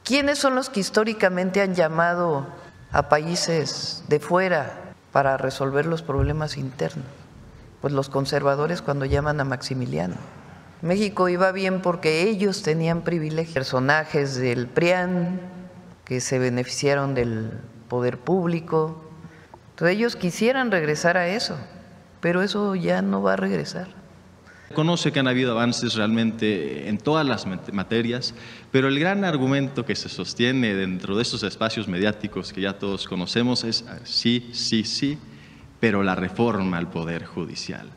¿Quiénes son los que históricamente han llamado a países de fuera para resolver los problemas internos? Pues los conservadores cuando llaman a Maximiliano. México iba bien porque ellos tenían privilegios. Personajes del PRIAN que se beneficiaron del poder público. Entonces ellos quisieran regresar a eso, pero eso ya no va a regresar. Conoce que han habido avances realmente en todas las materias, pero el gran argumento que se sostiene dentro de estos espacios mediáticos que ya todos conocemos es sí, sí, sí, pero la reforma al Poder Judicial.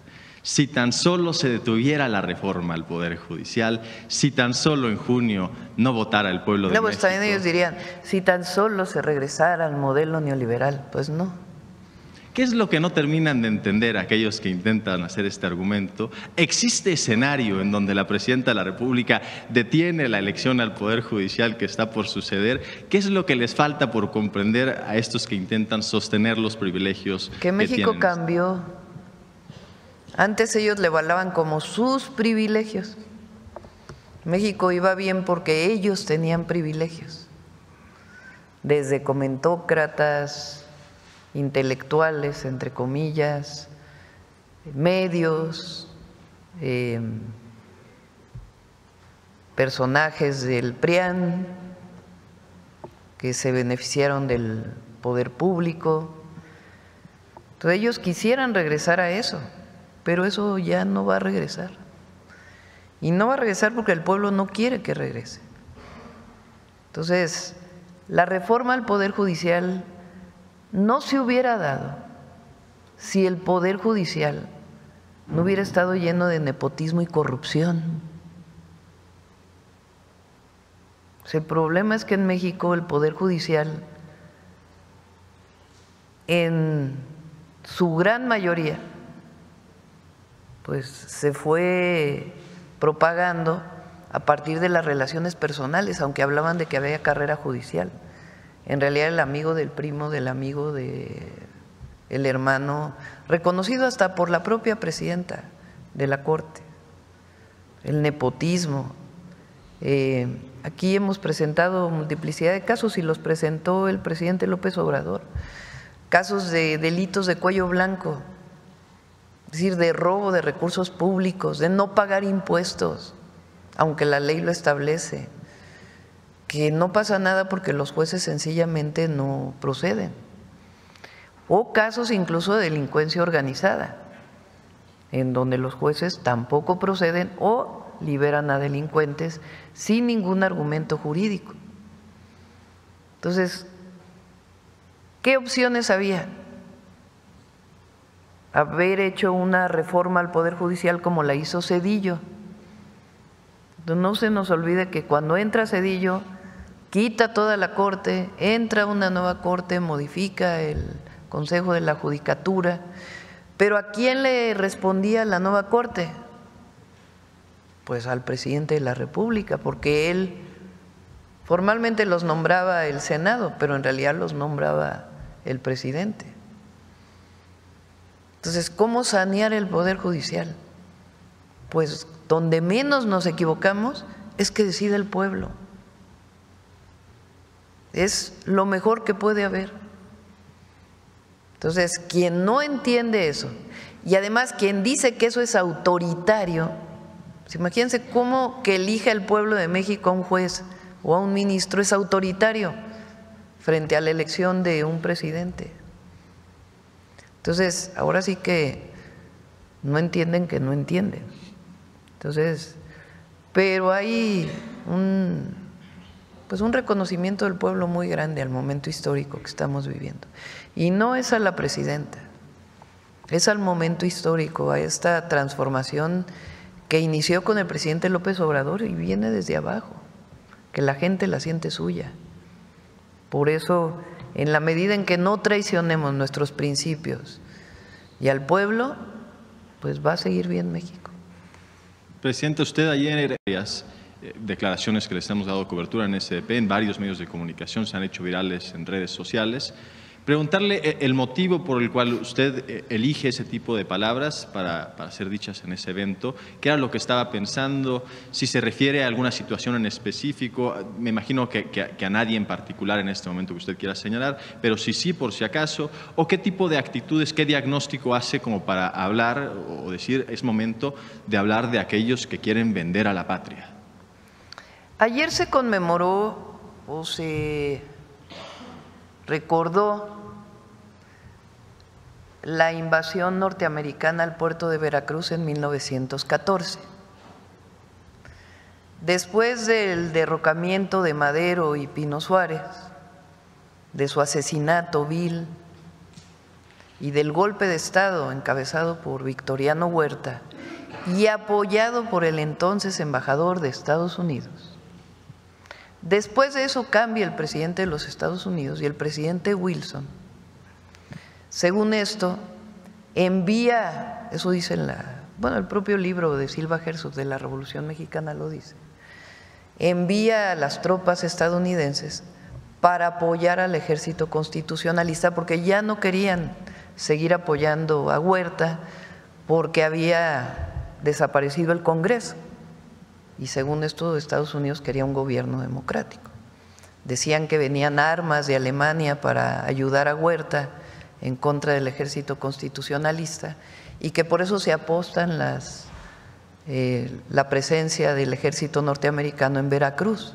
Si tan solo se detuviera la reforma al Poder Judicial, si tan solo en junio no votara el pueblo de México. Luego también ellos dirían, si tan solo se regresara al modelo neoliberal, pues no. ¿Qué es lo que no terminan de entender aquellos que intentan hacer este argumento? Existe escenario en donde la Presidenta de la República detiene la elección al Poder Judicial que está por suceder. ¿Qué es lo que les falta por comprender a estos que intentan sostener los privilegios que México cambió? Antes ellos le valaban como sus privilegios. México iba bien porque ellos tenían privilegios. Desde comentócratas, intelectuales, entre comillas, medios, personajes del PRIAN que se beneficiaron del poder público. Entonces ellos quisieran regresar a eso, pero eso ya no va a regresar. Y no va a regresar porque el pueblo no quiere que regrese. Entonces, la reforma al Poder Judicial no se hubiera dado si el Poder Judicial no hubiera estado lleno de nepotismo y corrupción. El problema es que en México el Poder Judicial, en su gran mayoría, pues se fue propagando a partir de las relaciones personales, aunque hablaban de que había carrera judicial. En realidad el amigo del primo del amigo del hermano, reconocido hasta por la propia presidenta de la Corte. El nepotismo. Aquí hemos presentado multiplicidad de casos y los presentó el presidente López Obrador. Casos de delitos de cuello blanco, es decir, de robo de recursos públicos, de no pagar impuestos, aunque la ley lo establece, que no pasa nada porque los jueces sencillamente no proceden. O casos incluso de delincuencia organizada, en donde los jueces tampoco proceden o liberan a delincuentes sin ningún argumento jurídico. Entonces, ¿qué opciones había? Haber hecho una reforma al Poder Judicial como la hizo Zedillo. No se nos olvide que cuando entra Zedillo, quita toda la Corte, entra una nueva Corte, modifica el Consejo de la Judicatura, pero ¿a quién le respondía la nueva Corte? Pues al presidente de la República, porque él formalmente los nombraba el Senado, pero en realidad los nombraba el presidente. Entonces, ¿cómo sanear el Poder Judicial? Pues donde menos nos equivocamos es que decida el pueblo. Es lo mejor que puede haber. Entonces, quien no entiende eso, y además quien dice que eso es autoritario, pues imagínense cómo que elija el pueblo de México a un juez o a un ministro es autoritario frente a la elección de un presidente. Entonces, ahora sí que no entienden que no entienden. Entonces, pero hay un reconocimiento del pueblo muy grande al momento histórico que estamos viviendo. Y no es a la presidenta, es al momento histórico, a esta transformación que inició con el presidente López Obrador y viene desde abajo, que la gente la siente suya. Por eso, en la medida en que no traicionemos nuestros principios y al pueblo, pues va a seguir bien México. Presidente, usted ayer declaraciones que les hemos dado cobertura en SDP, en varios medios de comunicación, se han hecho virales en redes sociales, Preguntarle el motivo por el cual usted elige ese tipo de palabras para ser dichas en ese evento, qué era lo que estaba pensando, si se refiere a alguna situación en específico, me imagino que a nadie en particular en este momento que usted quiera señalar, pero sí, por si acaso, o qué tipo de actitudes, qué diagnóstico hace como para hablar o decir es momento de hablar de aquellos que quieren vender a la patria. Ayer se conmemoró o se recordó la invasión norteamericana al puerto de Veracruz en 1914. Después del derrocamiento de Madero y Pino Suárez, de su asesinato vil y del golpe de Estado encabezado por Victoriano Huerta y apoyado por el entonces embajador de Estados Unidos. Después de eso cambia el presidente de los Estados Unidos y el presidente Wilson, según esto, envía, eso dice el propio libro de Silva Herzog de la Revolución Mexicana lo dice, envía a las tropas estadounidenses para apoyar al ejército constitucionalista porque ya no querían seguir apoyando a Huerta porque había desaparecido el Congreso y según esto Estados Unidos quería un gobierno democrático. Decían que venían armas de Alemania para ayudar a Huerta en contra del ejército constitucionalista y que por eso se apostan la presencia del ejército norteamericano en Veracruz.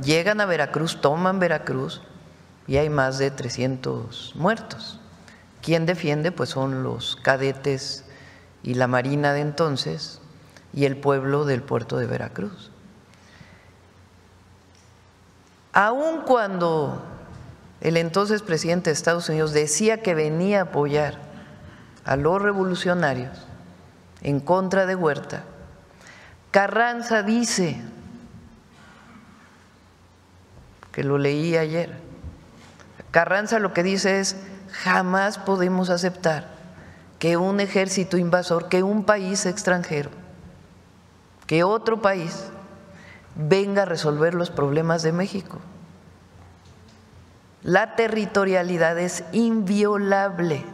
Llegan a Veracruz, toman Veracruz y hay más de 300 muertos. ¿Quién defiende? Pues son los cadetes y la marina de entonces y el pueblo del puerto de Veracruz. Aun cuando el entonces presidente de Estados Unidos decía que venía a apoyar a los revolucionarios en contra de Huerta, Carranza dice, que lo leí ayer, Carranza lo que dice es: jamás podemos aceptar que un ejército invasor, que un país extranjero, que otro país venga a resolver los problemas de México. La territorialidad es inviolable.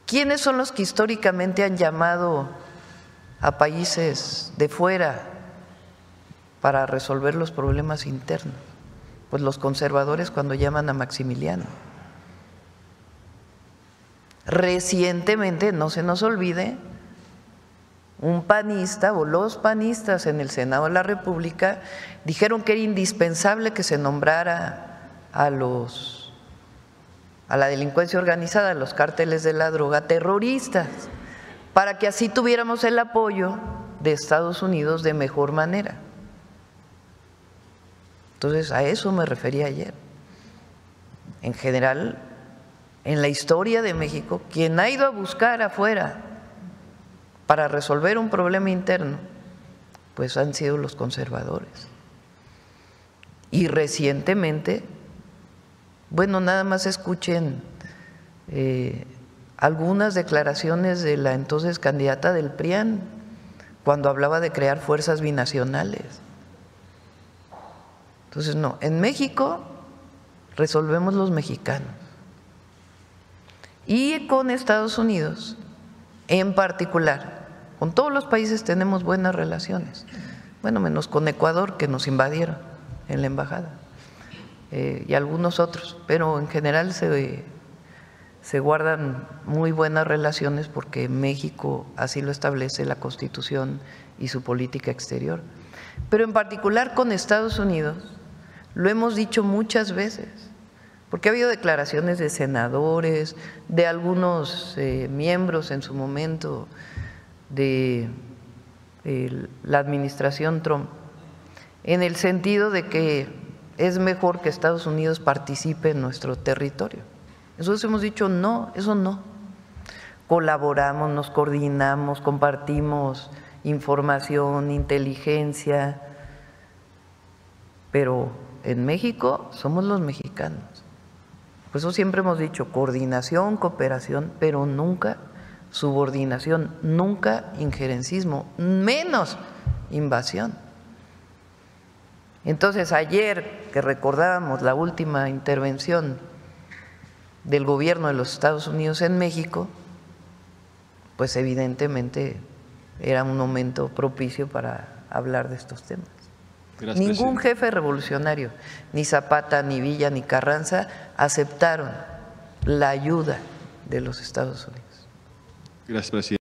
¿Quiénes son los que históricamente han llamado a países de fuera para resolver los problemas internos? Pues los conservadores cuando llaman a Maximiliano. Recientemente, no se nos olvide, un panista o los panistas en el Senado de la República dijeron que era indispensable que se nombrara a la delincuencia organizada, a los cárteles de la droga, terroristas, para que así tuviéramos el apoyo de Estados Unidos de mejor manera. Entonces, a eso me refería ayer. En general, en la historia de México, quien ha ido a buscar afuera para resolver un problema interno, pues han sido los conservadores. Y recientemente, bueno, nada más escuchen algunas declaraciones de la entonces candidata del PRIAN cuando hablaba de crear fuerzas binacionales. Entonces, no, en México resolvemos los mexicanos. Y con Estados Unidos, en particular, con todos los países tenemos buenas relaciones, bueno, menos con Ecuador, que nos invadieron en la embajada, y algunos otros, pero en general se guardan muy buenas relaciones porque México así lo establece la Constitución y su política exterior. Pero en particular con Estados Unidos, lo hemos dicho muchas veces, porque ha habido declaraciones de senadores, de algunos miembros en su momento de la administración Trump, en el sentido de que es mejor que Estados Unidos participe en nuestro territorio. Nosotros hemos dicho no, eso no. Colaboramos, nos coordinamos, compartimos información, inteligencia, pero en México somos los mexicanos. Por eso siempre hemos dicho coordinación, cooperación, pero nunca subordinación, nunca injerencismo, menos invasión. Entonces, ayer que recordábamos la última intervención del gobierno de los Estados Unidos en México, pues evidentemente era un momento propicio para hablar de estos temas. Gracias, Ningún presidente. jefe revolucionario, ni Zapata, ni Villa, ni Carranza, aceptaron la ayuda de los Estados Unidos. Gracias, presidente.